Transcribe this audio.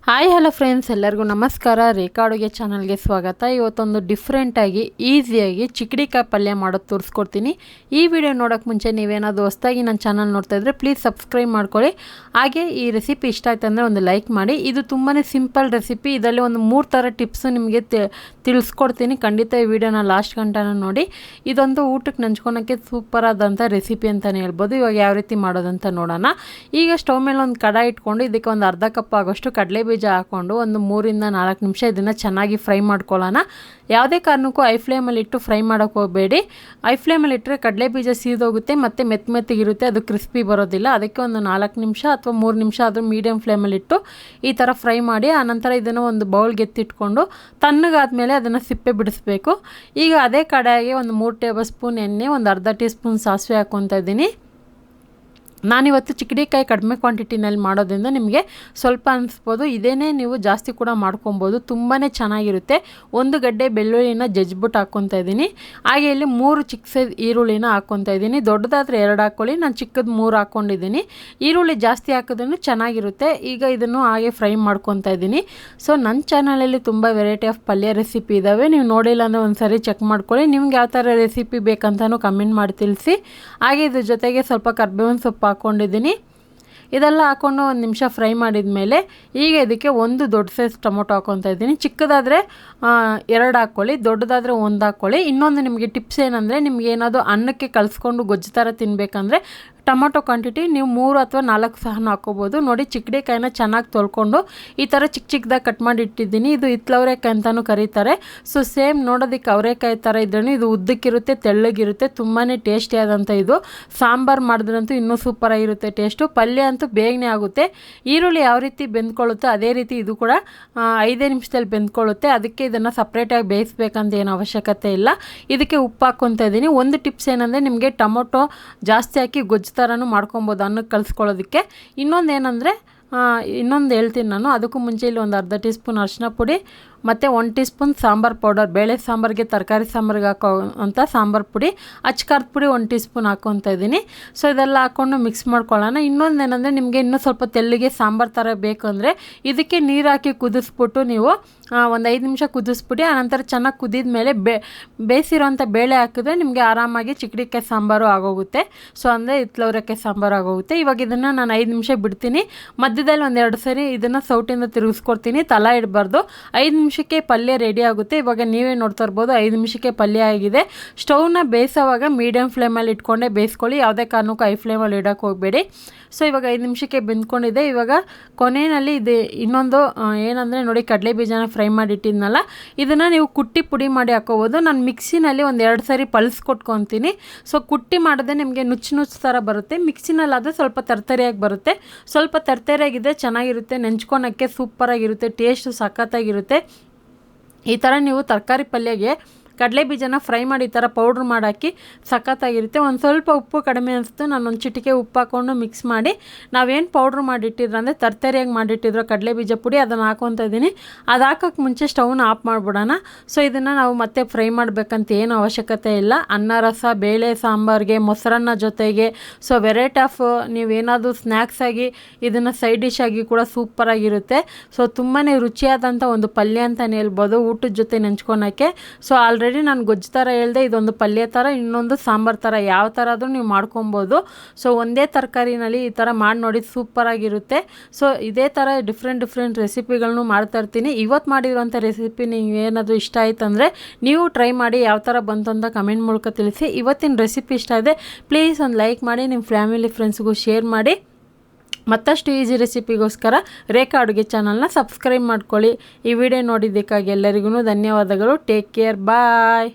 Hi hello friends, ಎಲ್ಲರಿಗೂ ನಮಸ್ಕಾರ. ರೇಖಾ ಅಡುಗೆ ಚಾನಲ್ಗೆ ಸ್ವಾಗತ. ಇವತ್ತೊಂದು ಡಿಫ್ರೆಂಟಾಗಿ ಈಸಿಯಾಗಿ ಚಿಕ್ಕಡಿಕಾಯಿ ಪಲ್ಯ ಮಾಡೋದು ತೋರಿಸ್ಕೊಡ್ತೀನಿ. ಈ ವಿಡಿಯೋ ನೋಡೋಕ್ಕೆ ಮುಂಚೆ ನೀವೇನಾದರೂ ಹೊಸದಾಗಿ ನನ್ನ ಚಾನಲ್ ನೋಡ್ತಾ ಇದ್ದರೆ ಪ್ಲೀಸ್ ಸಬ್ಸ್ಕ್ರೈಬ್ ಮಾಡ್ಕೊಳ್ಳಿ. ಹಾಗೆ ಈ ರೆಸಿಪಿ ಇಷ್ಟ ಆಯ್ತು ಅಂದರೆ ಒಂದು ಲೈಕ್ ಮಾಡಿ. ಇದು ತುಂಬಾ ಸಿಂಪಲ್ ರೆಸಿಪಿ. ಇದರಲ್ಲಿ ಒಂದು 3 ಥರ ಟಿಪ್ಸು ನಿಮಗೆ ತಿಳಿಸ್ಕೊಡ್ತೀನಿ. ಖಂಡಿತ ಈ ವಿಡಿಯೋನ ಲಾಸ್ಟ್ ಗಂಟನ ನೋಡಿ. ಇದೊಂದು ಊಟಕ್ಕೆ ನಂಚ್ಕೊಳಕ್ಕೆ ಸೂಪರ್ ಆದಂಥ ರೆಸಿಪಿ ಅಂತಲೇ ಹೇಳ್ಬೋದು. ಇವಾಗ ಯಾವ ರೀತಿ ಮಾಡೋದಂತ ನೋಡೋಣ. ಈಗ ಸ್ಟವ್ ಮೇಲೆ ಒಂದು ಕಡಾಯಿ ಇಟ್ಕೊಂಡು ಇದಕ್ಕೆ ಒಂದು ಅರ್ಧ ಕಪ್ ಆಗೋಷ್ಟು ಕಡಲೆ ಬೀಜ ಹಾಕ್ಕೊಂಡು ಒಂದು 3 ಇಂದ 4 ನಿಮಿಷ ಇದನ್ನು ಚೆನ್ನಾಗಿ ಫ್ರೈ ಮಾಡ್ಕೊಳ್ಳೋಣ. ಯಾವುದೇ ಕಾರಣಕ್ಕೂ ಐ ಫ್ಲೇಮಲ್ಲಿ ಇಟ್ಟು ಫ್ರೈ ಮಾಡೋಕ್ಕೆ ಹೋಗಬೇಡಿ. ಐ ಫ್ಲೇಮಲ್ಲಿ ಇಟ್ಟರೆ ಕಡಲೆ ಬೀಜ ಸೀದೋಗುತ್ತೆ ಮತ್ತು ಮೆತ್ತಗಿರುತ್ತೆ, ಅದು ಕ್ರಿಸ್ಪಿ ಬರೋದಿಲ್ಲ. ಅದಕ್ಕೆ ಒಂದು 4 ನಿಮಿಷ ಅಥವಾ 3 ನಿಮಿಷ ಆದರೂ ಮೀಡಿಯಮ್ ಫ್ಲೇಮಲ್ಲಿ ಇಟ್ಟು ಈ ಥರ ಫ್ರೈ ಮಾಡಿ ಆನಂತರ ಇದನ್ನು ಒಂದು ಬೌಲ್ಗೆ ಎತ್ತಿಟ್ಕೊಂಡು ತಣ್ಣಗಾದ್ಮೇಲೆ ಅದನ್ನು ಸಿಪ್ಪೆ ಬಿಡಿಸ್ಬೇಕು. ಈಗ ಅದೇ ಕಡಾಯಿಗೆ ಒಂದು 3 ಟೇಬಲ್ ಸ್ಪೂನ್ ಎಣ್ಣೆ, ಒಂದು ಅರ್ಧ ಟೀ ಸ್ಪೂನ್ ಸಾಸಿವೆ ಹಾಕ್ಕೊತಾ ಇದ್ದೀನಿ. ನಾನಿವತ್ತು ಚಿಕ್ಕಡಿಕಾಯಿ ಕಡಿಮೆ ಕ್ವಾಂಟಿಟಿನಲ್ಲಿ ಮಾಡೋದ್ರಿಂದ ನಿಮಗೆ ಸ್ವಲ್ಪ ಅನಿಸ್ಬೋದು. ಇದೇನೇ ನೀವು ಜಾಸ್ತಿ ಕೂಡ ಮಾಡ್ಕೊಬೋದು, ತುಂಬಾ ಚೆನ್ನಾಗಿರುತ್ತೆ. ಒಂದು ಗಡ್ಡೆ ಬೆಳ್ಳುಳ್ಳಿನ ಜಜ್ಜಿಬಿಟ್ಟು ಹಾಕ್ಕೊತಾ ಇದ್ದೀನಿ. ಹಾಗೆ ಇಲ್ಲಿ 3 ಚಿಕ್ಕ ಸೈಜ್ ಈರುಳ್ಳಿನ ಹಾಕ್ಕೊತಾ ಇದ್ದೀನಿ. ದೊಡ್ಡದಾದರೆ 2 ಹಾಕ್ಕೊಳ್ಳಿ, ನಾನು ಚಿಕ್ಕದು 3 ಹಾಕ್ಕೊಂಡಿದ್ದೀನಿ. ಈರುಳ್ಳಿ ಜಾಸ್ತಿ ಹಾಕೋದ್ರೂ ಚೆನ್ನಾಗಿರುತ್ತೆ. ಈಗ ಇದನ್ನು ಹಾಗೆ ಫ್ರೈ ಮಾಡ್ಕೊತಾ ಇದ್ದೀನಿ. ಸೊ ನನ್ನ ಚಾನಲಲ್ಲಿ ತುಂಬ ವೆರೈಟಿ ಆಫ್ ಪಲ್ಯ ರೆಸಿಪಿ ಇದ್ದಾವೆ. ನೀವು ನೋಡಿಲ್ಲ ಅಂದರೆ ಒಂದು ಸಾರಿ ಚೆಕ್ ಮಾಡ್ಕೊಳ್ಳಿ. ನಿಮ್ಗೆ ಯಾವ ಥರ ರೆಸಿಪಿ ಬೇಕಂತಲೂ ಕಮೆಂಟ್ ಮಾಡಿ ತಿಳಿಸಿ. ಹಾಗೆ ಇದ್ರ ಜೊತೆಗೆ ಸ್ವಲ್ಪ ಕರ್ಬೇವಿನ ಸೊಪ್ಪು ಹಾಕ್ಕೊಂಡಿದ್ದೀನಿ. ಇದೆಲ್ಲ ಹಾಕ್ಕೊಂಡು 1 ನಿಮಿಷ ಫ್ರೈ ಮಾಡಿದ ಮೇಲೆ ಈಗ ಇದಕ್ಕೆ ಒಂದು ದೊಡ್ಡ ಸೈಜ್ ಟೊಮೊಟೊ ಹಾಕ್ಕೊತಾ ಇದ್ದೀನಿ. ಚಿಕ್ಕದಾದರೆ 2 ಹಾಕ್ಕೊಳ್ಳಿ, ದೊಡ್ಡದಾದರೆ 1 ಹಾಕ್ಕೊಳ್ಳಿ. ಇನ್ನೊಂದು ನಿಮಗೆ ಟಿಪ್ಸ್ ಏನಂದರೆ, ನಿಮ್ಗೆ ಏನಾದರೂ ಅನ್ನಕ್ಕೆ ಕಲಿಸ್ಕೊಂಡು ಗೊಜ್ಜು ಥರ ತಿನ್ನಬೇಕಂದ್ರೆ ಟೊಮೊಟೊ ಕ್ವಾಂಟಿಟಿ ನೀವು 3 ಅಥವಾ 4 ಸಹ ಹಾಕ್ಕೋಬೋದು. ನೋಡಿ, ಚಿಕ್ಕಡಿಕಾಯಿನ ಚೆನ್ನಾಗಿ ತೊಳ್ಕೊಂಡು ಈ ಥರ ಚಿಕ್ಕದಾಗಿ ಕಟ್ ಮಾಡಿ ಇಟ್ಟಿದ್ದೀನಿ. ಇದು ಹಿತ್ತಲವರೆಕಾಯಿ ಅಂತಲೂ ಕರೀತಾರೆ. ಸೊ ಸೇಮ್ ನೋಡೋದಕ್ಕೆ ಅವರೆಕಾಯಿ ಥರ ಇದ್ರೂ ಇದು ಉದ್ದಕ್ಕಿರುತ್ತೆ, ತೆಳ್ಳಗಿರುತ್ತೆ, ತುಂಬಾ ಟೇಸ್ಟಿಯಾದಂಥ ಇದು. ಸಾಂಬಾರು ಮಾಡಿದ್ರಂತೂ ಇನ್ನೂ ಸೂಪರಾಗಿರುತ್ತೆ ಟೇಸ್ಟು. ಪಲ್ಯ ಅಂತೂ ಬೇಗನೆ ಆಗುತ್ತೆ. ಈರುಳ್ಳಿ ಯಾವ ರೀತಿ ಬೆಂದ್ಕೊಳ್ಳುತ್ತೋ ಅದೇ ರೀತಿ ಇದು ಕೂಡ 5 ನಿಮಿಷದಲ್ಲಿ ಬೆಂದ್ಕೊಳ್ಳುತ್ತೆ. ಅದಕ್ಕೆ ಇದನ್ನು ಸಪ್ರೇಟಾಗಿ ಬೇಯಿಸ್ಬೇಕಂತ ಏನು ಅವಶ್ಯಕತೆ ಇಲ್ಲ. ಇದಕ್ಕೆ ಉಪ್ಪು ಹಾಕ್ಕೊತಾ ಇದ್ದೀನಿ. ಒಂದು ಟಿಪ್ಸ್ ಏನಂದರೆ, ನಿಮಗೆ ಟೊಮೊಟೊ ಜಾಸ್ತಿ ಹಾಕಿ ಗೊಜ್ಜು ಥರನೂ ಮಾಡ್ಕೊಬೋದು ಅನ್ನಕ್ಕೆ ಕಲಿಸ್ಕೊಳ್ಳೋದಕ್ಕೆ. ಇನ್ನೊಂದು ಹೇಳ್ತೀನಿ ನಾನು. ಅದಕ್ಕೂ ಮುಂಚೆ ಇಲ್ಲಿ ಒಂದು ಅರ್ಧ ಟೀ ಸ್ಪೂನ್ ಅರಿಶಿನ ಪುಡಿ ಮತ್ತು 1 ಟೀ ಸ್ಪೂನ್ ಸಾಂಬಾರು ಪೌಡರ್, ಬೇಳೆ ಸಾಂಬಾರಿಗೆ ತರಕಾರಿ ಸಾಂಬಾರಿಗೆ ಹಾಕೋ ಅಂತ ಸಾಂಬಾರು ಪುಡಿ, ಅಚ್ಕಾರದ ಪುಡಿ 1 ಟೀ ಸ್ಪೂನ್ ಹಾಕ್ಕೊತಾ ಇದ್ದೀನಿ. ಸೊ ಇದೆಲ್ಲ ಹಾಕ್ಕೊಂಡು ಮಿಕ್ಸ್ ಮಾಡ್ಕೊಳ್ಳೋಣ. ಇನ್ನೊಂದು ಏನಂದರೆ, ನಿಮಗೆ ಇನ್ನೂ ಸ್ವಲ್ಪ ತೆಲ್ಲಿಗೆ ಸಾಂಬಾರು ಥರ ಬೇಕು ಅಂದರೆ ಇದಕ್ಕೆ ನೀರು ಹಾಕಿ ಕುದಿಸ್ಬಿಟ್ಟು ನೀವು ಒಂದು 5 ನಿಮಿಷ ಕುದಿಸ್ಬಿಡಿ. ಆನಂತರ ಚೆನ್ನಾಗಿ ಕುದಿದ ಮೇಲೆ ಬೇಯಿಸಿರೋಂಥ ಬೇಳೆ ಹಾಕಿದ್ರೆ ನಿಮಗೆ ಆರಾಮಾಗಿ ಚಿಕ್ಕಡಿಕಾಯಿ ಸಾಂಬಾರು ಆಗೋಗುತ್ತೆ. ಸೊ ಅಂದರೆ ಹಿತ್ತಲವರೆಕಾಯಿ ಸಾಂಬಾರು ಆಗೋಗುತ್ತೆ. ಇವಾಗ ಇದನ್ನು ನಾನು 5 ನಿಮಿಷ ಬಿಡ್ತೀನಿ. ಮಧ್ಯದಲ್ಲಿ 1-2 ಸರಿ ಇದನ್ನು ಸೌಟಿಂದ ತಿರುಗಿಸ್ಕೊಡ್ತೀನಿ, ತಲ ಇಡಬಾರ್ದು. 5 ನಿಮಿಷಕ್ಕೆ ಪಲ್ಯ ರೆಡಿ ಆಗುತ್ತೆ. ಇವಾಗ ನೀವೇ ನೋಡ್ತಾ ಇರ್ಬೋದು, 5 ನಿಮಿಷಕ್ಕೆ ಪಲ್ಯ ಆಗಿದೆ. ಸ್ಟವ್ನ ಬೇಯಿಸೋವಾಗ ಮೀಡಿಯಮ್ ಫ್ಲೇಮಲ್ಲಿ ಇಟ್ಕೊಂಡೇ ಬೇಯಿಸ್ಕೊಳ್ಳಿ, ಯಾವುದೇ ಕಾರಣಕ್ಕೂ ಐ ಫ್ಲೇಮಲ್ಲಿ ಇಡೋಕ್ಕೆ ಹೋಗಬೇಡಿ. ಸೊ ಇವಾಗ 5 ನಿಮಿಷಕ್ಕೆ ಬೆಂದ್ಕೊಂಡಿದೆ. ಇವಾಗ ಕೊನೆಯಲ್ಲಿ ಇದು ಇನ್ನೊಂದು ಏನಂದರೆ, ನೋಡಿ, ಕಡಲೆ ಬೀಜನ ಫ್ರೈ ಮಾಡಿಟ್ಟಿದ್ನಲ್ಲ, ಇದನ್ನು ನೀವು ಕುಟ್ಟಿ ಪುಡಿ ಮಾಡಿ ಹಾಕೋಬೋದು. ನಾನು ಮಿಕ್ಸಿನಲ್ಲಿ 1-2 ಸರಿ ಪಲ್ಸ್ ಕೊಟ್ಕೊತೀನಿ. ಸೊ ಕುಟ್ಟಿ ಮಾಡಿದ್ರೆ ನಿಮಗೆ ನುಚ್ಚು ಥರ ಬರುತ್ತೆ. ಮಿಕ್ಸಿನಲ್ಲಾದರೆ ಸ್ವಲ್ಪ ತರ್ತರಿಯಾಗಿ ಬರುತ್ತೆ. ಸ್ವಲ್ಪ ತರ್ತರಿಯಾಗಿದೆ, ಚೆನ್ನಾಗಿರುತ್ತೆ, ನೆಂಚ್ಕೊಳಕ್ಕೆ ಸೂಪರಾಗಿರುತ್ತೆ, ಟೇಸ್ಟು ಸಖತ್ತಾಗಿರುತ್ತೆ. ಈ ಥರ ನೀವು ತರಕಾರಿ ಪಲ್ಯಗೆ ಕಡಲೆ ಬೀಜನ ಫ್ರೈ ಮಾಡಿ ಈ ಥರ ಪೌಡ್ರ್ ಮಾಡಾಕಿ ಸಖತ್ತಾಗಿರುತ್ತೆ. ಒಂದು ಸ್ವಲ್ಪ ಉಪ್ಪು ಕಡಿಮೆ ಅನಿಸ್ತು, ನಾನೊಂದು ಚಿಟಿಕೆ ಉಪ್ಪು ಹಾಕ್ಕೊಂಡು ಮಿಕ್ಸ್ ಮಾಡಿ ನಾವೇನು ಪೌಡ್ರ್ ಮಾಡಿಟ್ಟಿದ್ರು ಅಂದರೆ ತರ್ತರಿಯಾಗಿ ಮಾಡಿಟ್ಟಿದ್ರು ಕಡಲೆ ಬೀಜ ಪುಡಿ, ಅದನ್ನು ಹಾಕ್ಕೊತಾ ಇದ್ದೀನಿ. ಅದು ಹಾಕೋಕ್ಕೆ ಮುಂಚೆ ಸ್ಟವ್ನ ಆಫ್ ಮಾಡಿಬಿಡೋಣ. ಸೊ ಇದನ್ನು ನಾವು ಮತ್ತೆ ಫ್ರೈ ಮಾಡಬೇಕಂತ ಏನು ಅವಶ್ಯಕತೆ ಇಲ್ಲ. ಅನ್ನ, ರಸ, ಬೇಳೆ ಸಾಂಬಾರಿಗೆ, ಮೊಸರನ್ನ ಜೊತೆಗೆ, ಸೊ ವೆರೈಟಿ ಆಫ್ ನೀವೇನಾದರೂ ಸ್ನ್ಯಾಕ್ಸ್ ಆಗಿ ಇದನ್ನು ಸೈಡ್ ಡಿಶ್ ಆಗಿ ಕೂಡ ಸೂಪರಾಗಿರುತ್ತೆ. ಸೊ ತುಂಬಾ ರುಚಿಯಾದಂಥ ಒಂದು ಪಲ್ಯ ಅಂತಲೇ ಹೇಳ್ಬೋದು, ಊಟದ ಜೊತೆ ನೆಂಚ್ಕೊಳಕ್ಕೆ. ಸೊ ಆಲ್ರೆಡಿ ನಾನು ಗೊಜ್ಜು ಥರ ಹೇಳ್ದೆ, ಇದೊಂದು ಪಲ್ಯ ಥರ, ಇನ್ನೊಂದು ಸಾಂಬಾರು ಥರ, ಯಾವ ಥರ ಆದರೂ ನೀವು ಮಾಡ್ಕೊಬೋದು. ಸೊ ಒಂದೇ ತರಕಾರಿನಲ್ಲಿ ಈ ಥರ ಮಾಡಿ ನೋಡಿ, ಸೂಪರಾಗಿರುತ್ತೆ. ಸೊ ಇದೇ ಥರ ಡಿಫ್ರೆಂಟ್ ರೆಸಿಪಿಗಳನ್ನು ಮಾಡ್ತಾ ಇರ್ತೀನಿ. ಇವತ್ತು ಮಾಡಿರೋಂಥ ರೆಸಿಪಿ ನೀವು ಏನಾದರೂ ಇಷ್ಟ ಆಯ್ತು ಅಂದರೆ ನೀವು ಟ್ರೈ ಮಾಡಿ, ಯಾವ ಥರ ಬಂತು ಅಂತ ಕಮೆಂಟ್ ಮೂಲಕ ತಿಳಿಸಿ. ಇವತ್ತಿನ ರೆಸಿಪಿ ಇಷ್ಟ ಇದೆ, ಪ್ಲೀಸ್ ಒಂದು ಲೈಕ್ ಮಾಡಿ, ನಿಮ್ಮ ಫ್ಯಾಮಿಲಿ ಫ್ರೆಂಡ್ಸ್ಗೂ ಶೇರ್ ಮಾಡಿ. ಮತ್ತಷ್ಟು ಈಸಿ ರೆಸಿಪಿಗೋಸ್ಕರ ರೇಖಾ ಅಡುಗೆ ಚಾನಲ್ನ ಸಬ್ಸ್ಕ್ರೈಬ್ ಮಾಡ್ಕೊಳ್ಳಿ. ಈ ವಿಡಿಯೋ ನೋಡಿದ್ದಕ್ಕಾಗಿ ಎಲ್ಲರಿಗೂ ಧನ್ಯವಾದಗಳು. ಟೇಕ್ ಕೇರ್, ಬಾಯ್.